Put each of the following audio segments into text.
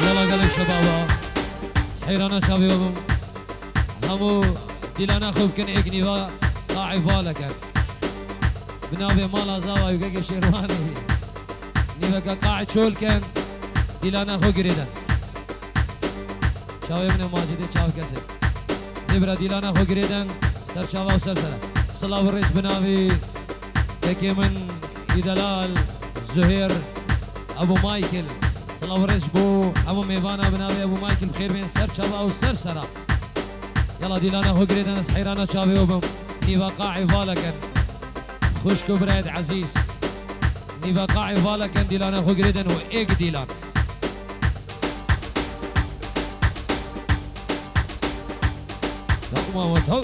يلا قال الشباب حيرانا شابيهم همو ديلانا خوب كن اقنيوا قاعي بالك بنابي مالا زاوا يقاق شيرواني نيبكا قاعد شول كان ديلانا خو قريدا شاوي من ماجدي شاو كسب نبرا ديلانا خو قريدا سر شاوا وسر سر صلاة الرئيس بنابي كي من دلال زهير ابو مايكل صلاة الرئيس بو ابو ميفانا بنابي ابو مايكل بخير بين سر شاوا وسر سر يلا ديلانا خو قريدا سحيرانا شاوي وبم نيبا قاعي بالك خوشكو براد عزيز نيبا قاعي بالك ديلانا خو قريدن وايق ديلان تقوما وتهو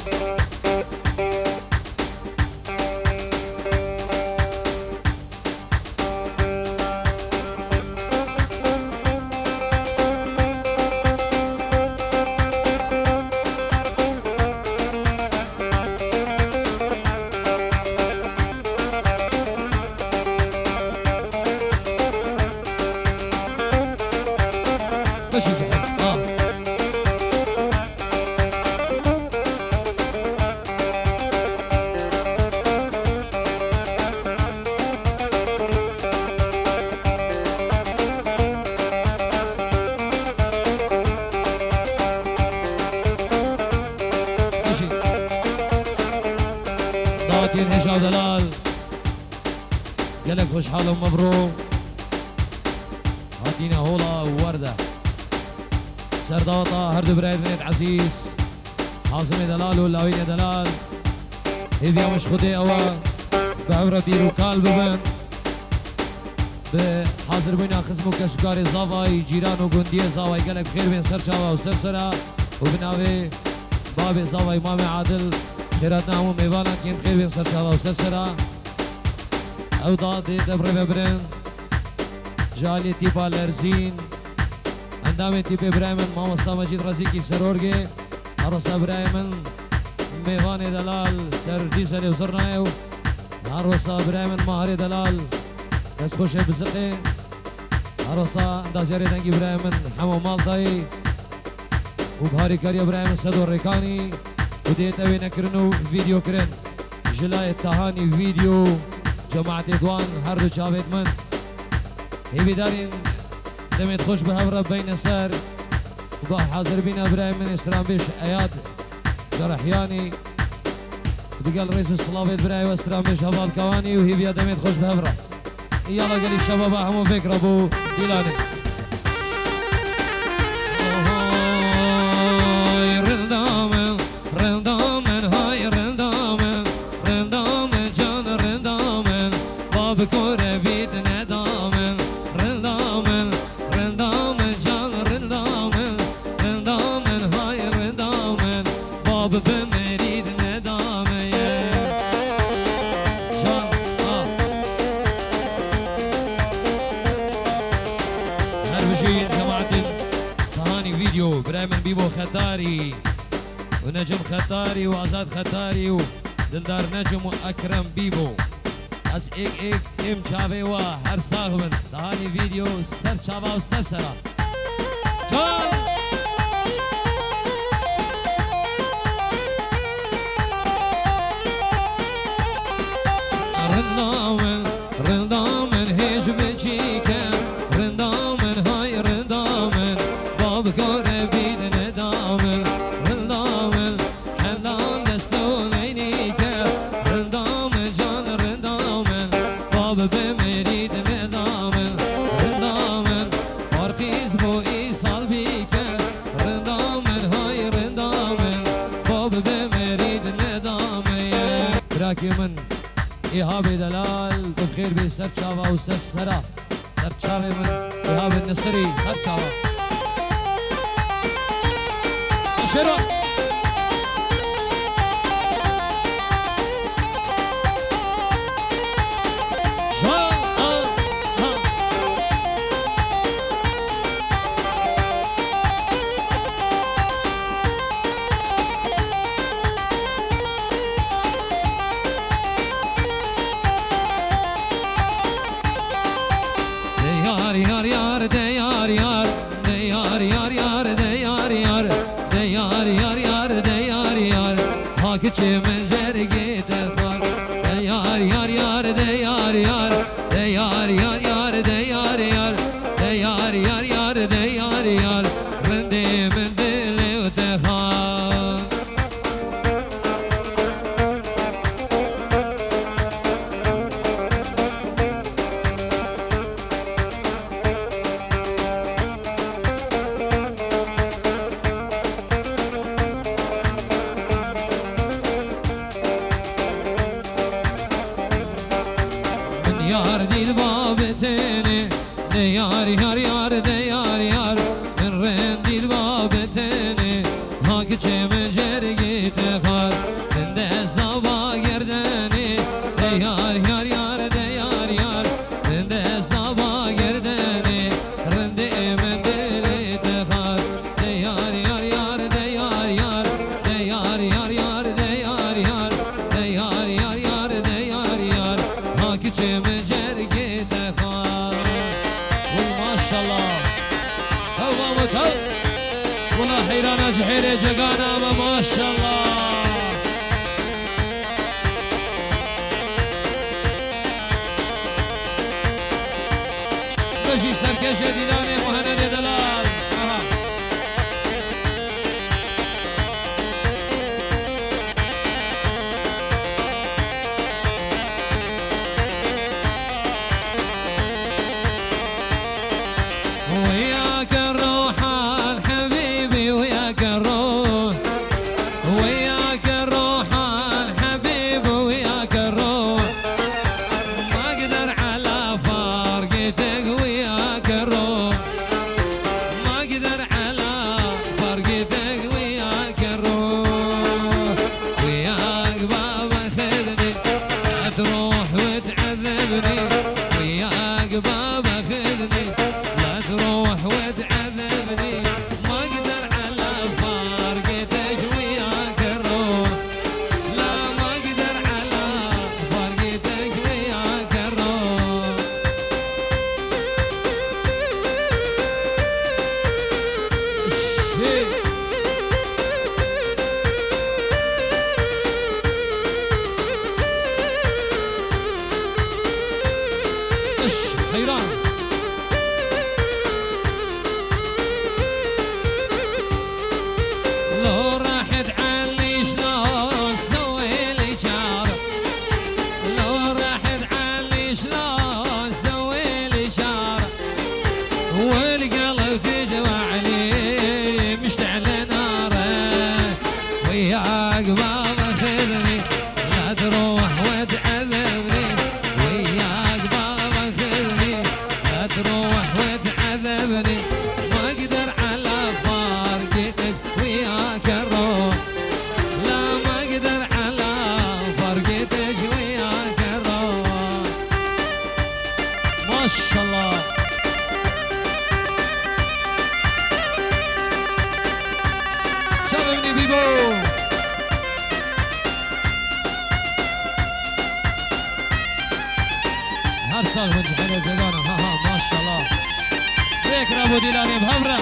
دين هشام دلال قالك خوش حالهم مبروك هاتينا هولا ووردة سرداطة هردو برايد بنت عزيز حازم دلال ولاوين دلال هيبيا مش خدي اوا بعورة بيرو قلب بن بحاضر بينا خزمو كسكاري زاواي جيران وقندية زاواي قالك بخير بين سرشاوا وسرسرة وبناوي بابي زاواي مامي عادل خيراتنا هم ميوانا كين خير بين سرشاوا وسرسرة او دادي دبري ببرن جالي تيبا لرزين اندامي تيبا برايمن ماما استا مجيد رزيكي سرورگي عروسا برايمن ميواني دلال سر جيزالي وزرنايو عروسا برايمن ماهري دلال دست خوشه بزقي عروسا اندازياري دنگي برايمن حمو مالتاي وبهاري كاريا برايمن سدو ريكاني وديت اوي نكرنو فيديو كرن جلاي التهاني فيديو جماعة دوان هردو شابت من هيبي دارين دمت خوش بهبرة بين سر وبا حاضر بينا برايم من اسرام بيش اياد جرحياني ودقال رئيس الصلابيت براي واسرام بيش هبال كواني وهيبي دمت خوش بهبرة يلا قال الشباب همو فكرة ابو ديلاني بكورة بيتنا دامن رندامن رندامن جان رندامن رندامن هاي رندامن باب بمريد ندامن جان هربشين جماعة تهاني فيديو برايمن بيبو خطاري ونجم خطاري وعزاد خطاري ودلدار نجم وأكرم بيبو از ایک ام چاوه و هر ساغمن دهانی ویدیو سر چاوه و سر سرا جان رندامن رندامن هیچ بچیکن رندامن های رندامن باب گاره بید ندامن رندامن هندان دستون اینی که رندامن جان رندامن باب بمرید ندامن رندامن پارقیز بو ایسال بیکن رندامن های رندامن باب بمرید ندامن براکی من إيهاب دلال بخير بسر شاوا وسر سرا سر شاوا من إيهاب النصري سر شاوا شروع yar yar yar de yar yar de yar yar yar de yar yar hak içimin cergi de var de yar yar yar de yar yar de yar yar yar de yar yar de yar yar yar de yar yar rende min dili de khan yar dil babeteni de yar yar yar de yar yar min ren dil babeteni hak içime cergi tekar min desna ba gerdeni de yar yar yar de yar yar min desna ba gerdeni rende min dili tekar de yar yar yar de yar yar de yar yar yar de yar yar de yar yar yar de yar yar hak içime والله حيرانا جحيري جقانا ما شاء الله بجي سركش ديلاني مهند دلال وياك الروح حبيبي وياك الروح وياك الروح الحبيب وياك الروح ما اقدر على فرقتك وياك الروح ما اقدر على فرقتك وياك الروح وياك بابا خذني لا تروح وتعذبني وياك بابا خذني لا تروح وتعذبني ما اقدر على فرقتك وياك الروح لا ما اقدر على فرقتك وياك الروح حيران لو راحت عني شلون سوي لي شعر لو راحت عني شلون سوي لي شعر والقلب تجمعني مشتعل ناره وياك بابا خذني لا تروح وتعذبني وياك بابا خذني لا تروح وتعذبني ما اقدر على فرقتك وياك الروح لا ما اقدر على فرقتك وياك الروح ما شاء الله شغلني بيبو هر سال من جحيل جگانا ها ما شاء الله بيك رابو ديلاني بهمرة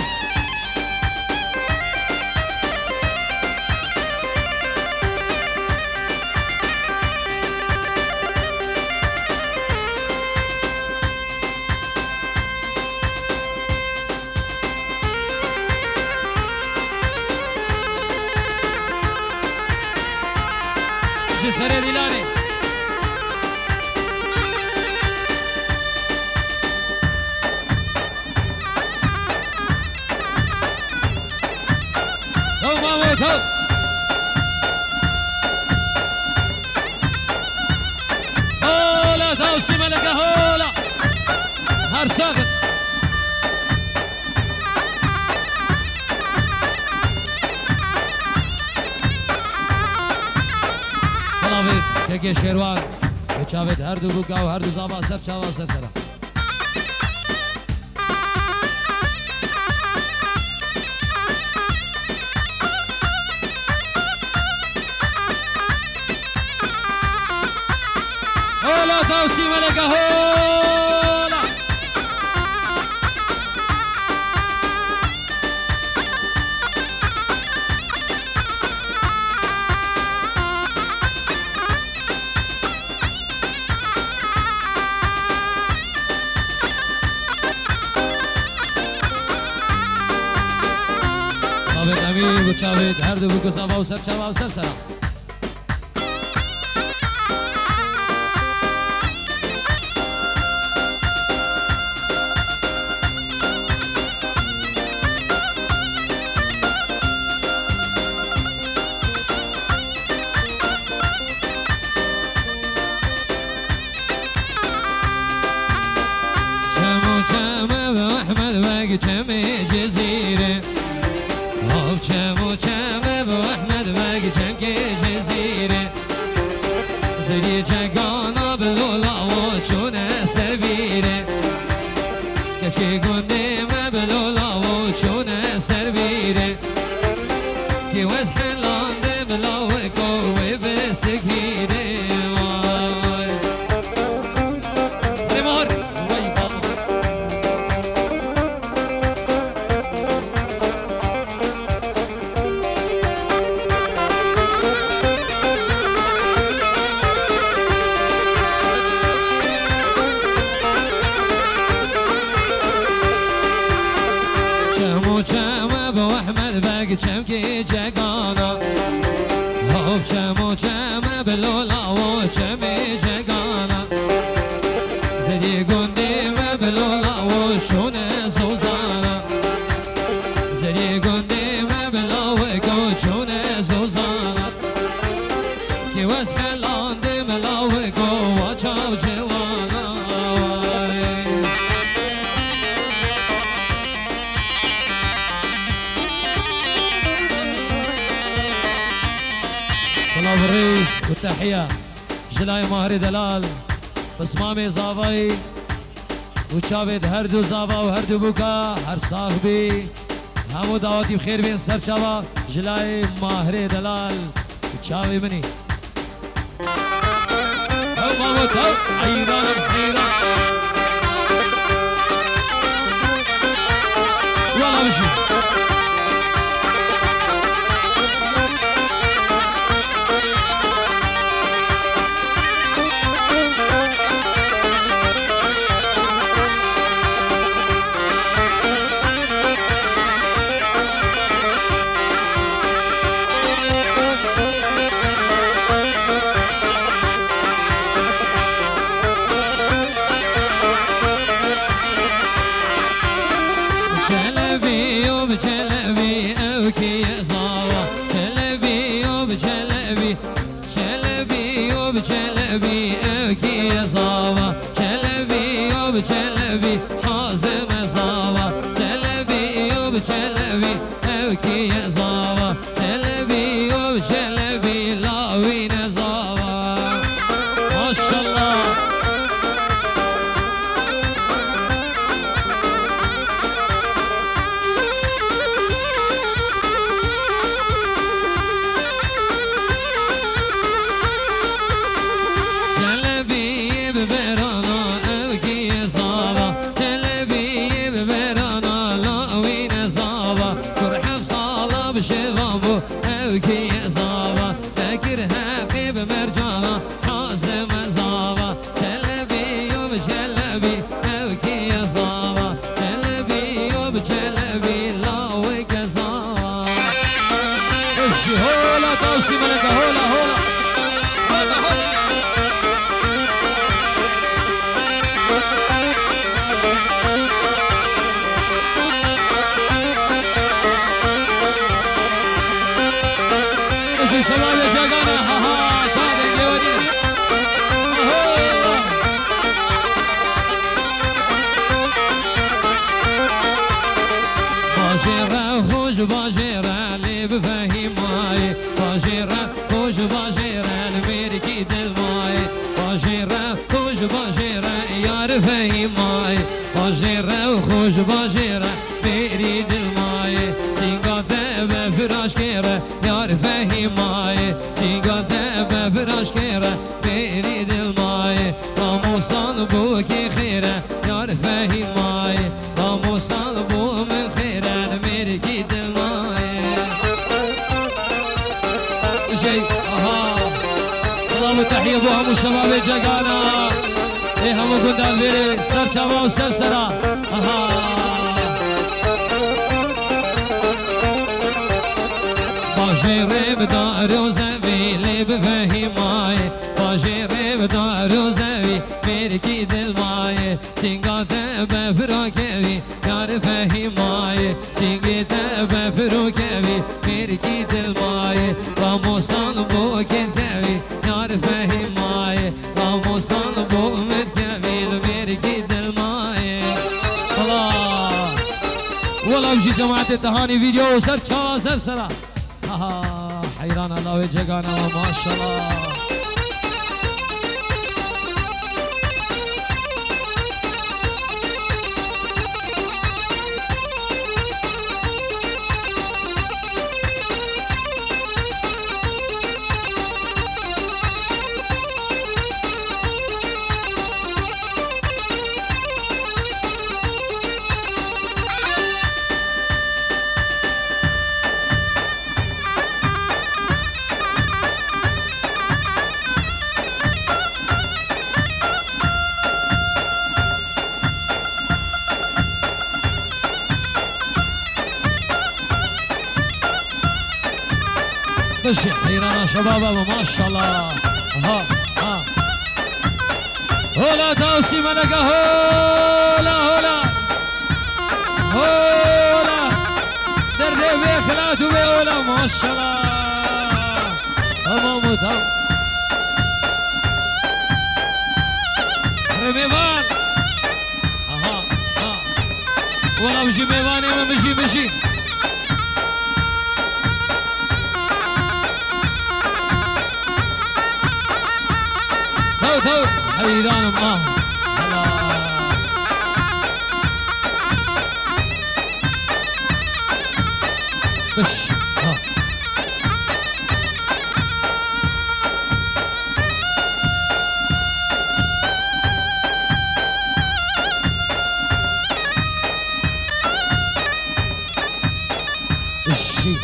سري ديلاني تو مامو تو هولا توسي ملكة هولا هر ساقط سلامي كيكي شيروان بچاوت هر دو بوكا و هر دو زابا سر چاوا سر سرا هولا توسي ملكة هولا چاوید امیر و چاوید هر دو بگو زوا و سر چوا و سر سرا چمه جزیره آب چمو چمه با احمد بگی چم که جزیره زری جگانا بلولا و چونه سربیره کشکی گنده ما بلولا و چونه سربیره که وز حلانده بلا و کوه بسکیره چم که جگانا آب چمو چمه بلولا و چم جگانا زدی گنده و بلولا و چونه زوزانا زدی گنده و بلا و چونه زوزانا که وز حلانده ملا و کو چاو جوانا سلام الرئيس والتحية جلاي ماهر دلال بسمامي زاوي وشاوید هردو زاوا و هردو بوكا هر صاحبي همو دعوتي بخير بين سر شوا جلاي ماهر دلال وشاوي مني هو مامو تو عيران بخيران والله بشي جلبي اوكي صاوة جلبي يوب جلبي حازم صاوة جلبي يوب جلبي اوكي صاوة جلبي يوب جلبي لاوين صاوة ما شاء الله هولا توسي ملكة هولا هولا هولا هولا ايش شباب يا شقانا ها ها تعالوا يا وليد باجيرة خوش باجيرة اللي بفهماي باجيرة خوش باجيرة الميركي دلماي باجيرة خوش باجيرة يار فهماي باجيرة خوش باجيرة ميري دلماي تينقا دابا فراش كيرة يار فهماي تينقا دابا فراش كيرة ميري دلماي راموسان بوكي خيرة يار فهماي راموسان بو من خيرة الميركي دلماي شيء سلام وتحية بهم الشباب الجاقانا ايه همو قندان بيري سر شباب وسر سرا باجر بدار وزبي اللي بفهماي باجر بدار وزبي مركي دلماي سنقات بفروكبي يار فهماي سنقات بفروكبي مركي دلماي راموسان بو كتبي يار فهماي راموسان بو متكبي مركي دلماي الله والله بجي جماعة التهاني فيديو سرچا سرسرا حيران الله وجهنا ما شاء الله خش حيرانا شباب ما شاء الله ها هولا توسي ملكة هولا درني بيخلات وبيولا ما شاء الله تمام تمام رميبان والله بجي ميباني ما بجي تو حيران ما بش الشي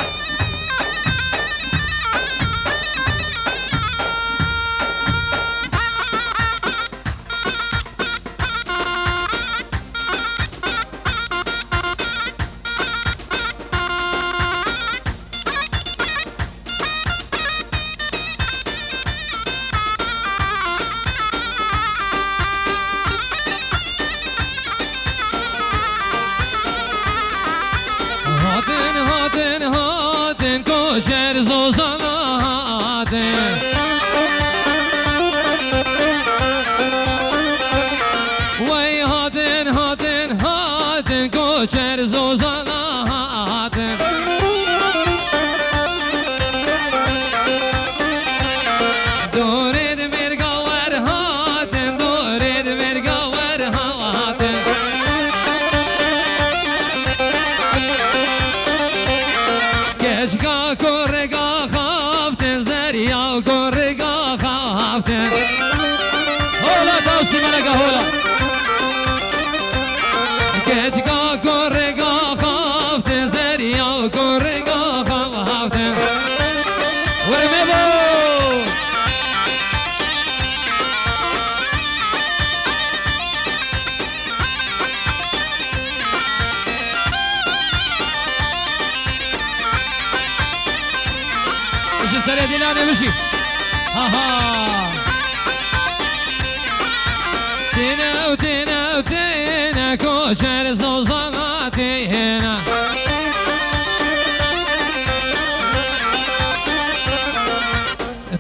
هاتن کوچر زوزانا هاتن وای هاتن کوچر زوزانا هاتن دورید مرگاور هاتن كشكا كوريكا خافتن زريا كوريكا خافتن هولا دوسي ملكة هولا كشكا كوريكا خافتن زريا كوريكا خافتن ورميبو سريع ديلاني مشي تينا كوشر زوزاناتي هنا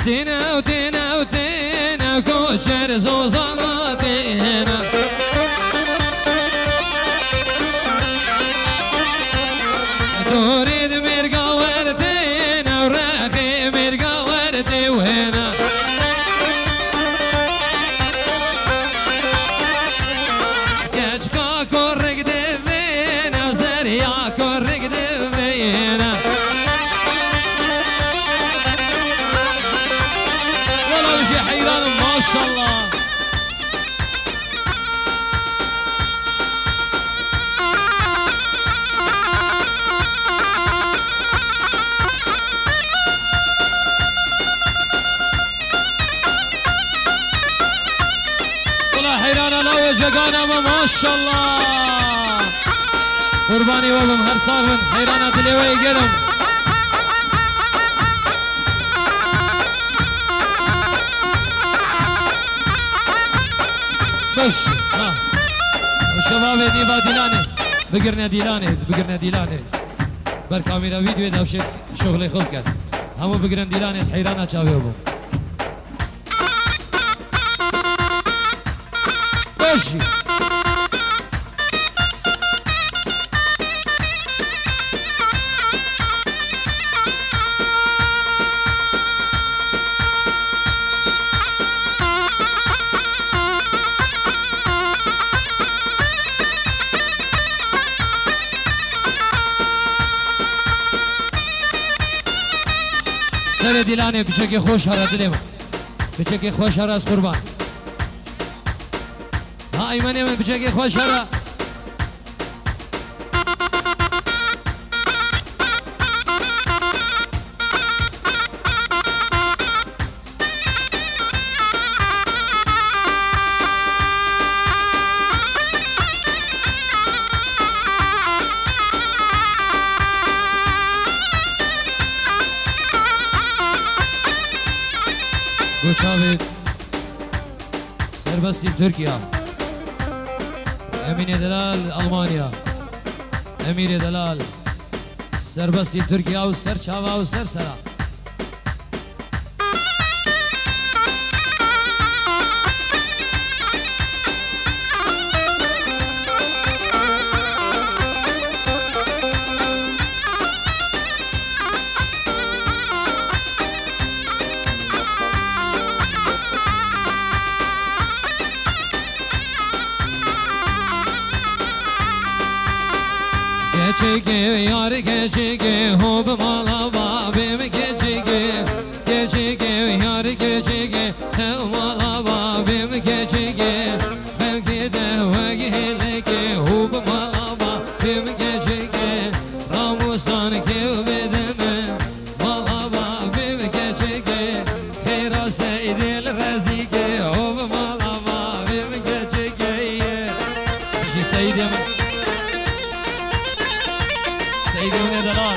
تينا كوشر زوزاناتي هنا تريد مرقا وردينا وراخي مرقا وردي وهنا كشكا كورك دفينا وزريا كورك دفينا والله وشي حيران ما شاء الله جانا ما شاء الله قرباني وابم هر صافن حيرانة دليوي قلم خش ها شباب دیوا دیلانه بگرنه دیلانه بر کامیرا ویدیو داشت شغل خوب کرد همو بگرن دیلانه از حیرانه چاوه بو باشی سر دیلانه بچه خوش هره دلیم بچه خوش هره از قربان ها ایمانه من بچه خوش هره Goçavet Serbestim Türkiye Emine Delal Almanya Emine Delal Serbestim Türkiye و سر چاوا و سر سرا Geçige yar geçige hob malava bim geçige geçige yar geçige he malava bim geçige belki de vegileke hob malava bim geçige ramusan kevbedeme malava bim geçige khira seydil razike hob malava bim geçige ji seydim Seydine Delal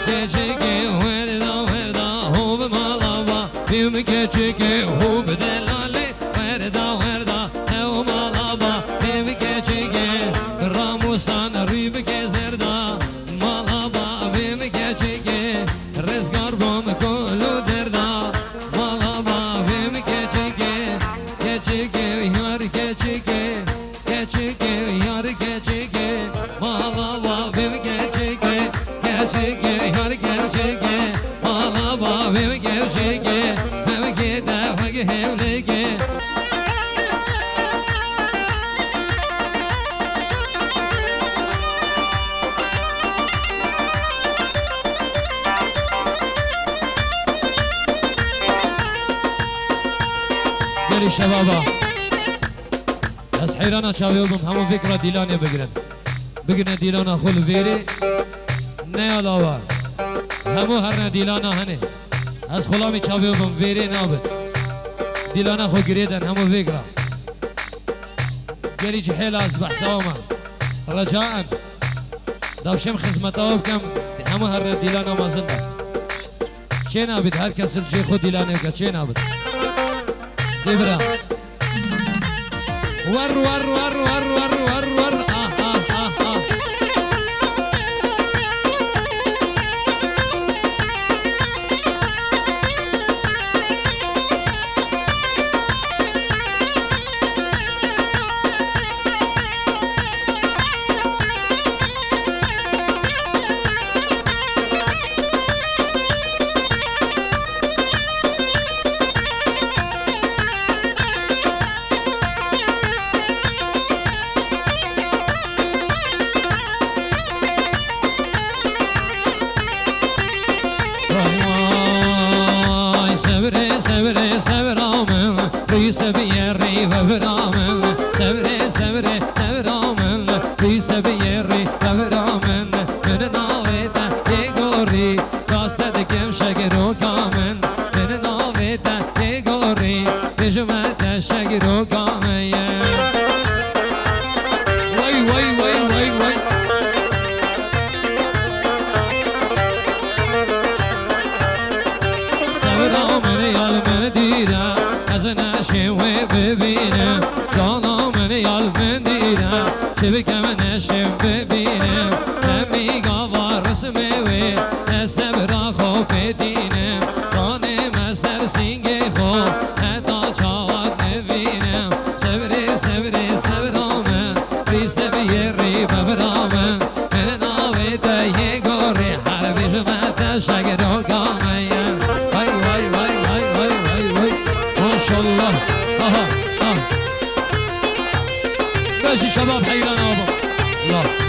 Geçike verda hob malava bim geçike hob delale verda he malava bim geçike ramusan rib gezerda Rezgar bom kolu derda Malava bim geçike yar geçike yar geçike Malava bim geçike yar geçike Malava bim geçike Mevki de vagi hevleke Geli şebaba Az hayrana çaviyordum Hamu fikra dilane Bigine dilana khul veri Ne alava Hamu herne dilana hani Az khulami çaviyordum veri nabit Dilana khu gireden hamu fikra Geli cihela az bahsawama Rajaan Davşem khizmeta bkam Hamu herne dilana mazında Çe nabit herkes ilçe khu dilane ka çe nabit Dibra War سبيري وبرامن سبري وبرامن في سبيري وبرامن من ناويتا يغوري قاستد كم شجرو كامن من ناويتا يغوري بجمعت شجرو كامن ببینم جانم نیال من دیرم چه بکم نشم ببینم نمیگا وارس موی نسب را خوب بدینم دانم سر سینگ خوب حتی چاوت نبینم صبری صبری صبرامن بی سبی ری ببرامن من ناوی دهی گوری هر بیشمت شگر و گامین وای وای وای وای وای وای وای ماشالله آها باشی شباب حیران آبا الله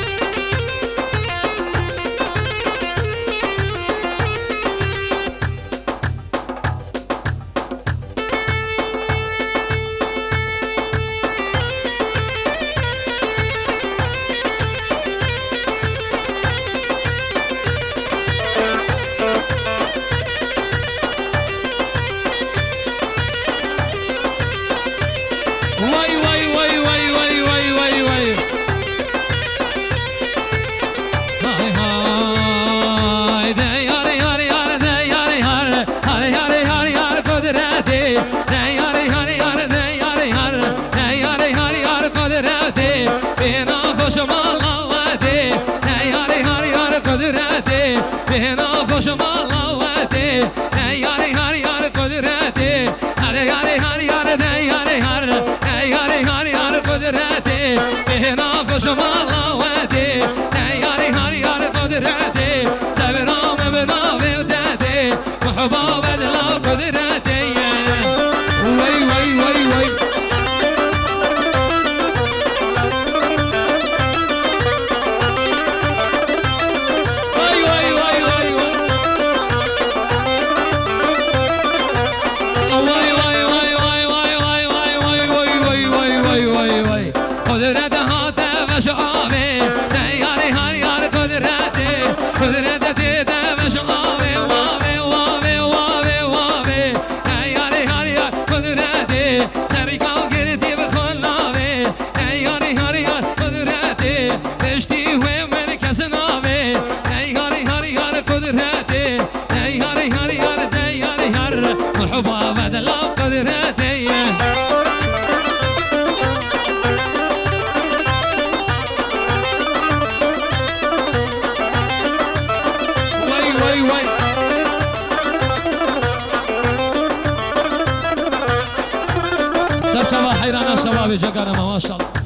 شباب جگرم ما شاء الله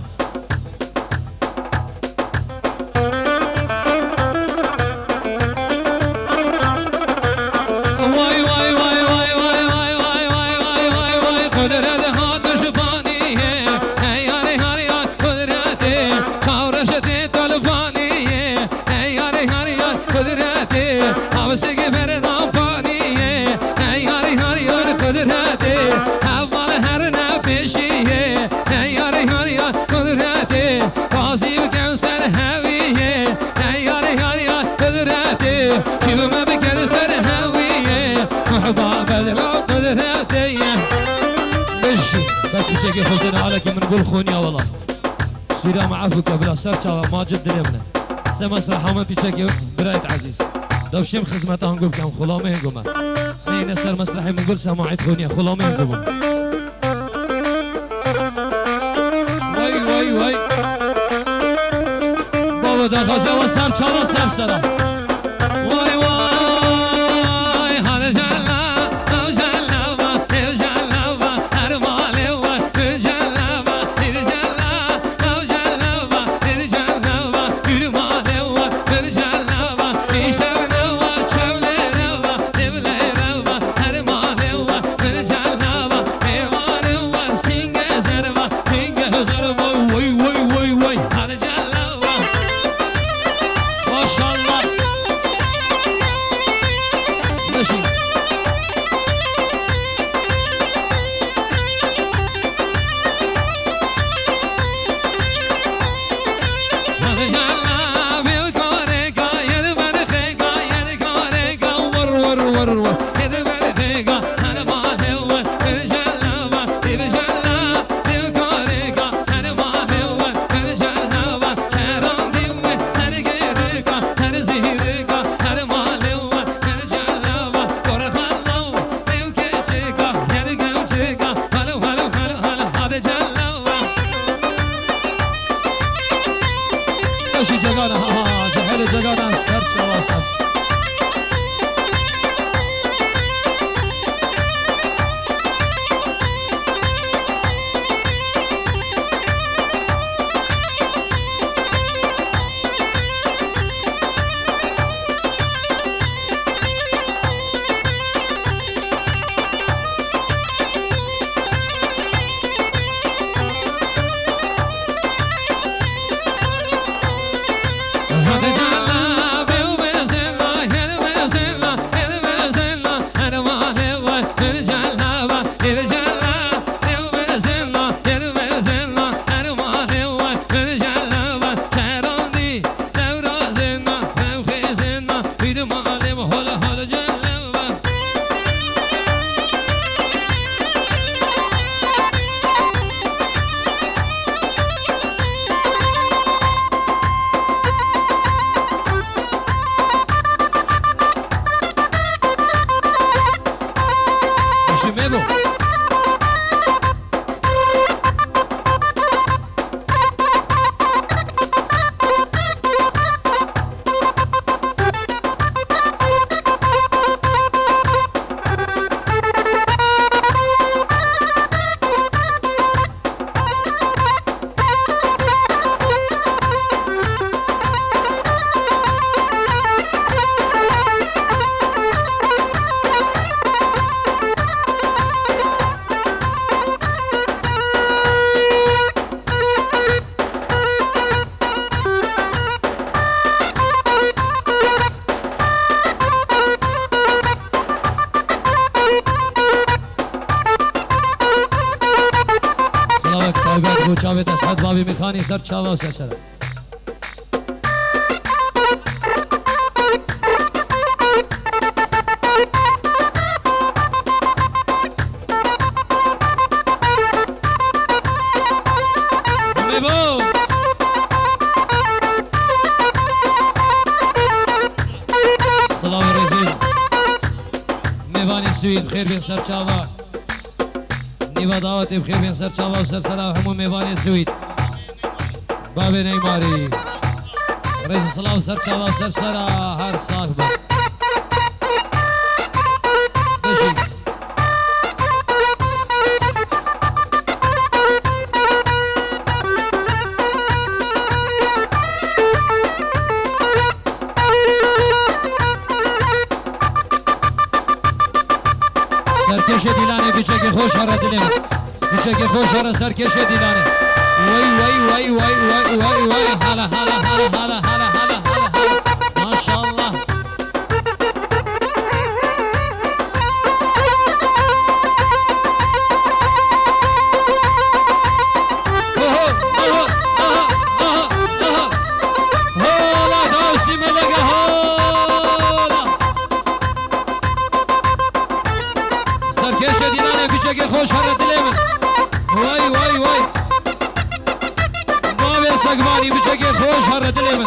بشكي خلتنا عليك من نقول خونيا والله سلام عفوك بلا سرچا ماجد دلمنا سمسرح هم بيشكي برايت عزيز دوشم خدمتها نقول كم خلامه هنقوم نين سر مسرحي بنقول سماعت خونيا خلامه هنقوم واي واي واي بابا دا غزه و سرچا سرسرا واي واي هذا جلا ما شاء الله جانا سر شواس جاوید اسعد بابی میخانی سر چاوا و سرسره سلام رزیل میوانی سوید بخیر بین سر چاوا نیوا دعوت بخیر بین سر چاوا و سر سلام همون میوان سوید باب نیماری رئیس سلام سر چاوا و سر سرا هر صاحب بشی سرکش دیلانه بیچه که خوش هره دلیم بیچه که خوش هره سرکش دیلانه وای وای وای وای وای وای وای حالا حالا حالا حالا حالا حالا حالا ماشاءالله که خوش هر دلم وای وای وای ما سگوانی بچه که خوش هر دلم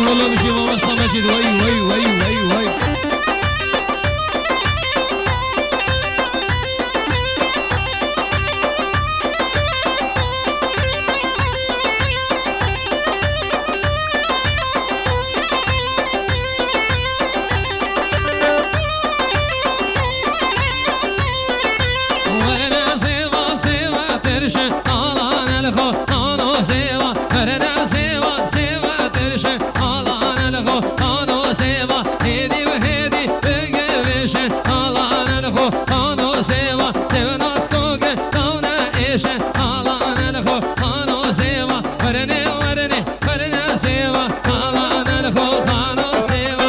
والله مشي ما وصل مجد وي وي وي وي وي وانا سيوا سيوا ترشي على نلخو انا سيوا وانا سيوا سيوا ترشي Ano seva, hedi ve hedi, begevişe. Alanelko, ano seva, sevnaskoge, kavne eşe. Alanelko, ano seva, varene varene, varene seva. Alanelko, ano seva.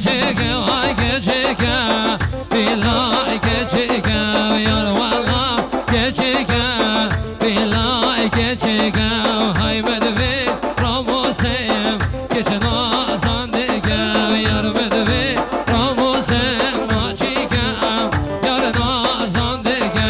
geçeke vay geçeke billahi geçeke yar valla geçeke billahi geçeke hay medve ramosem geçen azan deke yar medve ramosem maçike yar nazan deke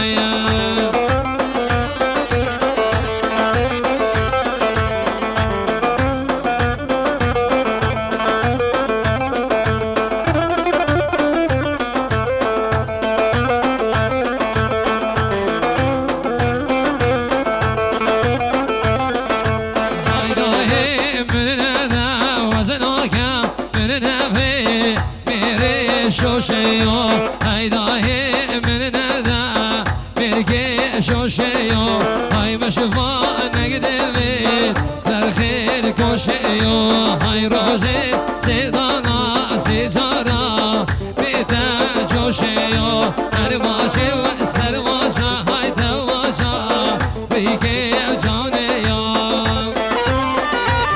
شوشيو هيدا هي من ندا بيركي شوشيو هاي مشفا نقدبي درخير كوشيو هاي روزي سيدانا سيجارا بيتا جوشيو ارماشي وسرماشا هاي تواشا بيكي جانيو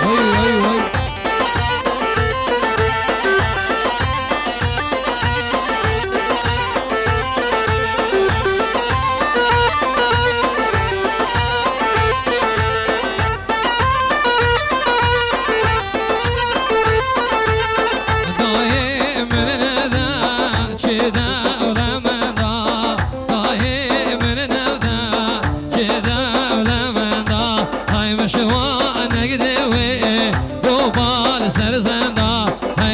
وي وي وي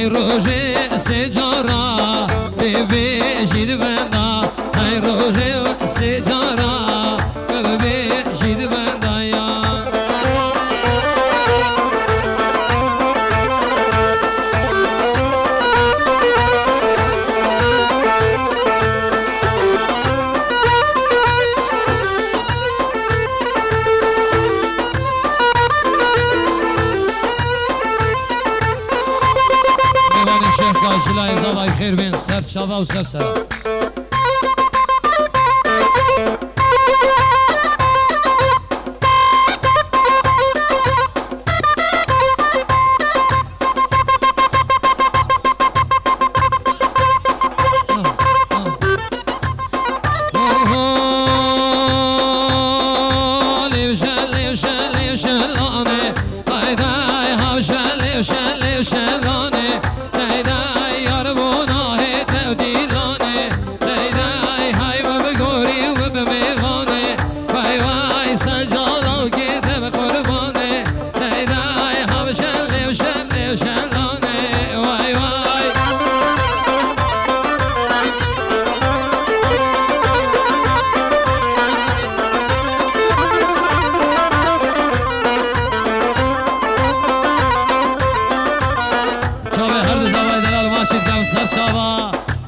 روزي سجارة بيبي جيد بندا هاي روزي سجارة بيبي جيد بندا يا الشيخ قاشلاي الله يخير بين سر شباب وسرسرة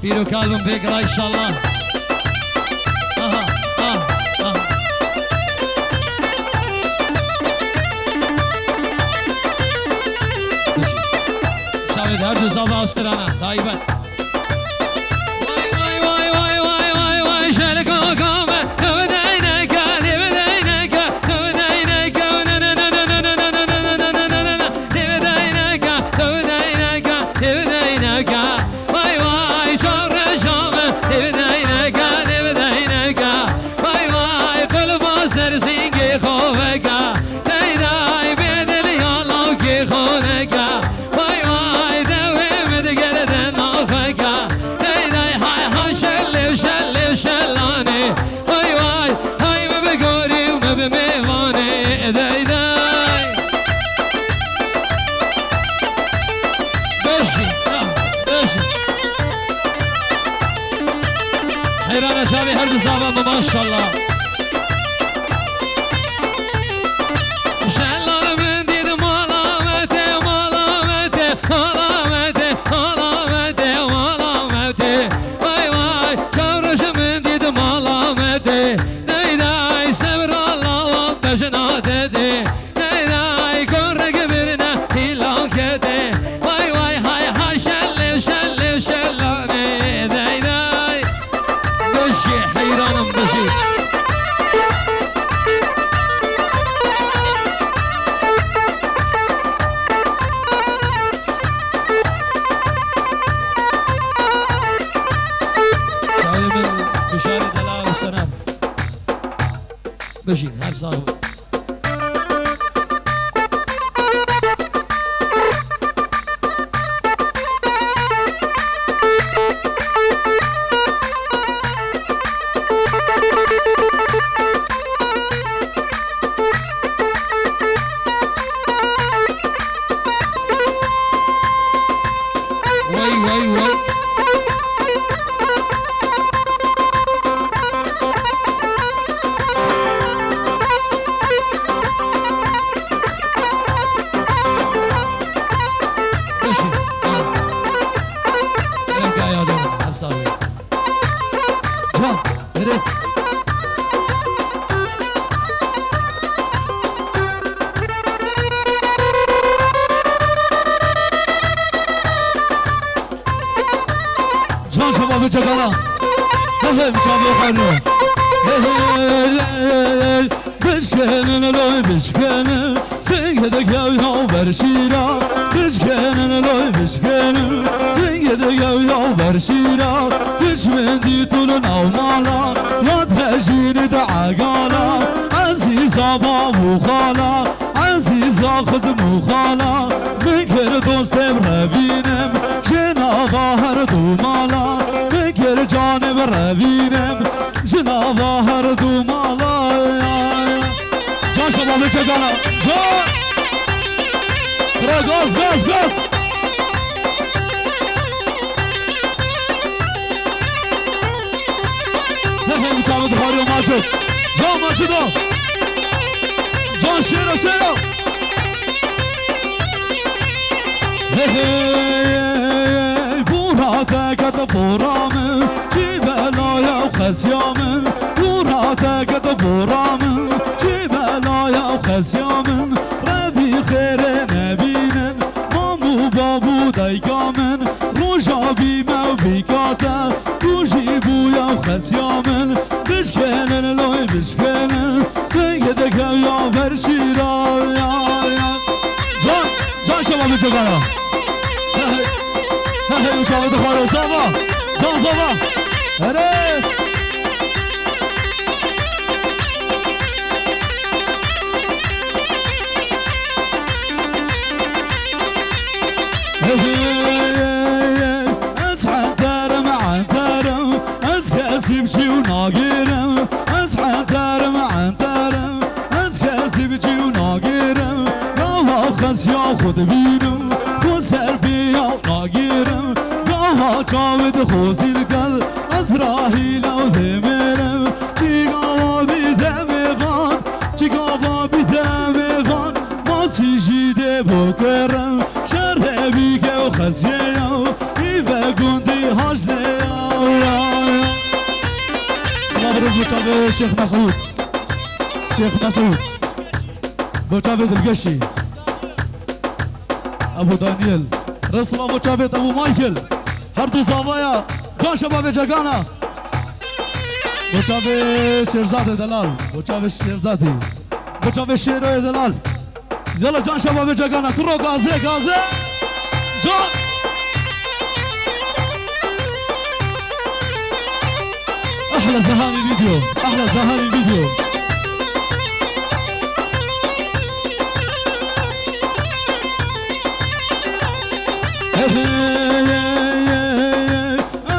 بيرو كالبم بيقرا ان شاء الله شاهد هر دو زبا استرانا دايما واي واي واي واي واي واي شاركو قومه تبدينك تبدينك تبدينك نا نا نا نا نا نا نا نا نا نا نا تبدينك تبدينك تبدينك واي واي شر شامه تبدينك تبدينك واي واي قلب سرسينك خوفك داي داي بدل يا الله كي خونك واي واي دوي مدقل نافك داي داي هاي هاي شل شل شلاني واي واي هاي ما بقوري وما بميواني داي داي بشي بشي حيران شابي هرد زابا ما شاء الله شلال من ديد مالامتي مالامتي مالامتي مالامتي مالامتي واي واي شورش من ديد مالامتي داي داي سبر الله وبجناتي داي داي كورك برنا هلاكتي واي واي هاي هاي شل شل شلاني داي داي بشي حيران بشي بشین هر سال جگانا هم چابو خانو بشکنن لای بشکنن سنگ دگاوی ها برشیرا بشکنن لای بشکنن سنگ دگاوی ها برشیرا کشمندی طول ناو مالا یاد هشین دعاقالا عزیزا بابو خالا عزیزا خزمو خالا بکر دوستم ربینم جنابا هر دو مالا بکر جانم ربینم جنابا هر دو مالا جان شما به چگانا جان برا گاز گاز گاز هی جان دخاری و ماجد جان ماجدو جان شیرو شیرو بورا تکت بورامن چی بلایا و خزیامن بورا تکت بورامن چی بلایا و خزیامن ربی خیره نبینن مامو بابو دیگامن روژا بیمه و بیکاته دوشی بویا و خزیامن بشکنن لای بشکنن سنگ دکم یا برشیرا جان شما به جگانا هی چاوه دخواره ساوا جان ساوا هره از حدارم عنتارم از کسی بچی و ناگیرم از حدارم عنتارم از کسی بچی و ناگیرم راه خسیا خود بینم خود سر بیا ناگیرم راه چاوه خوزیل کل از راهی لو دمیرم چی گاوا بیدم وان چی گاوا بیدم وان ماسی جیده بکرم شرح بیگه و خزیه ایوه گندی هاجده سلام روز بچاوه شیخ مسعود شیخ مسعود بچاوه دلگشی ابو دانیل رسول بچاوه ابو مایکل هر دو زاوایا جان شباب جگانا بچاوه شیرزاد دلال بچاوه شیرزادی بچاوه شیروی دلال يلا جان شباب جاكانا كرو غازي غازي جان احلى ذهاني فيديو احلى ذهاني فيديو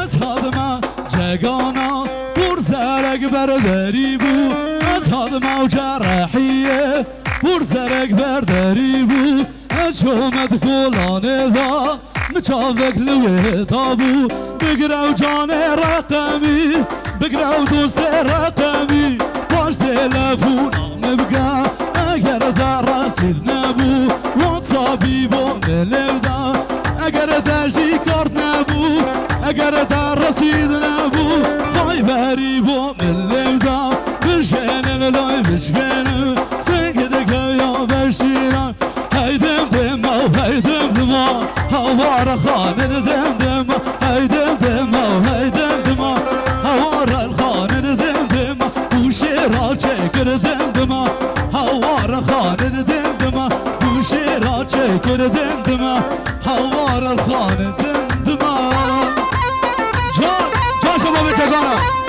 اصحاب ما جاكانا برزارك برداري بو اصحاب ما وجراحيه برزرك برداري بو اشومت كولانه ذا مچاوك لوه تابو بقراو جان رقمي بقراو دوست رقمي باش تلفون مبقى اگر دا رسيد نبو واتسابي بو ملودا اگر دا جي كارت نبو اگر دا رسيد نبو فايبري بو ملودا بشين اللاي بشين بشيران هيدم دمو هيدم دمو هوار خان دم دمو هيدم دمو هيدم دمو هوار الخان دم دمو وشيرا شكر دم دمو هوار خان دم دمو وشيرا شكر دم دمو هوار الخان دم دمو جان شباب جاكانا